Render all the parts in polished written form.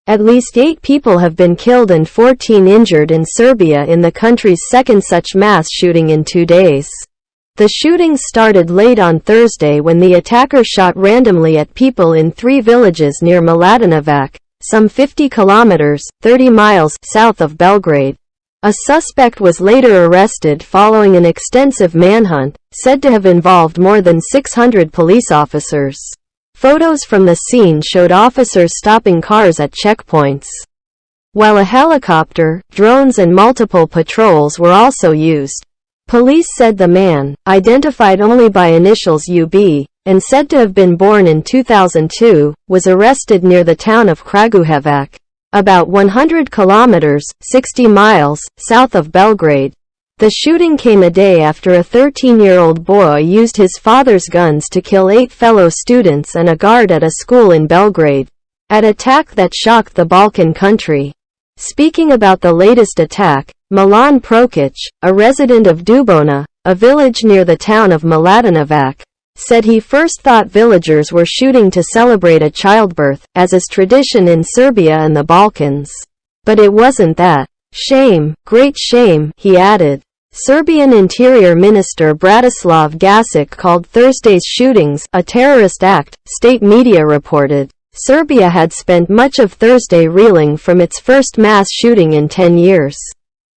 At least 8 people have been killed and 14 injured in Serbia in the country's second such mass shooting in 2 days. The shootings started late on Thursday when the attacker shot randomly at people in 3 villages near Mladenovac, some 50 kilometers, 30 miles, south of Belgrade. A suspect was later arrested following an extensive manhunt, said to have involved more than 600 police officers. Photos from the scene showed officers stopping cars at checkpoints, while a helicopter, drones and multiple patrols were also used. Police said the man, identified only by initials UB, and said to have been born in 2002, was arrested near the town of Kragujevac, about 100 kilometers, 60 miles, south of Belgrade. The shooting came a day after a 13-year-old boy used his father's guns to kill 8 fellow students and a guard at a school in Belgrade, an attack that shocked the Balkan country. Speaking about the latest attack, Milan Prokic, a resident of Dubona, a village near the town of Mladenovac, said he first thought villagers were shooting to celebrate a childbirth, as is tradition in Serbia and the Balkans. But it wasn't that. Shame, great shame, he added. Serbian Interior Minister Bratislav Gašić called Thursday's shootings a terrorist act, state media reported. Serbia had spent much of Thursday reeling from its first mass shooting in 10 years.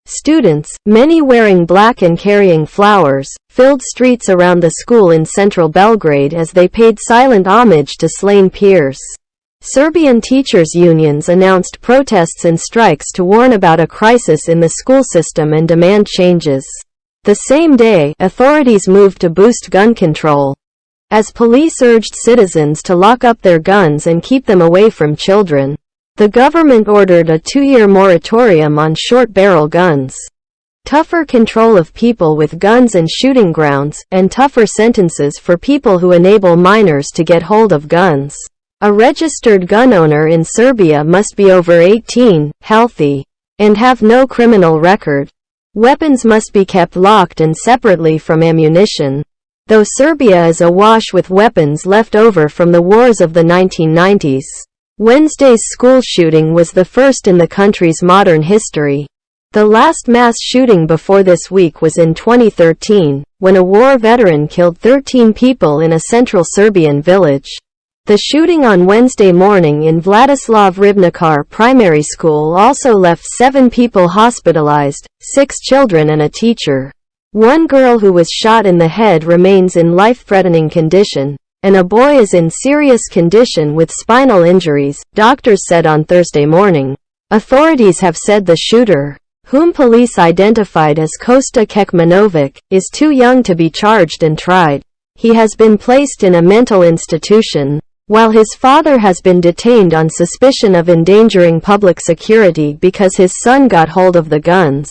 Students, many wearing black and carrying flowers, filled streets around the school in central Belgrade as they paid silent homage to slain peers. Serbian teachers' unions announced protests and strikes to warn about a crisis in the school system and demand changes. The same day, authorities moved to boost gun control, as police urged citizens to lock up their guns and keep them away from children. The government ordered a 2-year moratorium on short-barrel guns, tougher control of people with guns and shooting grounds, and tougher sentences for people who enable minors to get hold of guns. A registered gun owner in Serbia must be over 18, healthy, and have no criminal record. Weapons must be kept locked and separately from ammunition. Though Serbia is awash with weapons left over from the wars of the 1990s, Wednesday's school shooting was the first in the country's modern history. The last mass shooting before this week was in 2013, when a war veteran killed 13 people in a central Serbian village. The shooting on Wednesday morning in Vladislav Ribnikar Primary School also left 7 people hospitalized, 6 children and a teacher. One girl who was shot in the head remains in life-threatening condition, and a boy is in serious condition with spinal injuries, doctors said on Thursday morning. Authorities have said the shooter, whom police identified as Kosta Kekmanovic, is too young to be charged and tried. He has been placed in a mental institution, while his father has been detained on suspicion of endangering public security because his son got hold of the guns.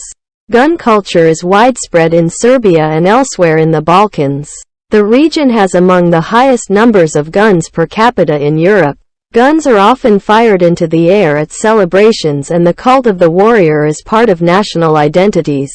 Gun culture is widespread in Serbia and elsewhere in the Balkans. The region has among the highest numbers of guns per capita in Europe. Guns are often fired into the air at celebrations, and the cult of the warrior is part of national identities.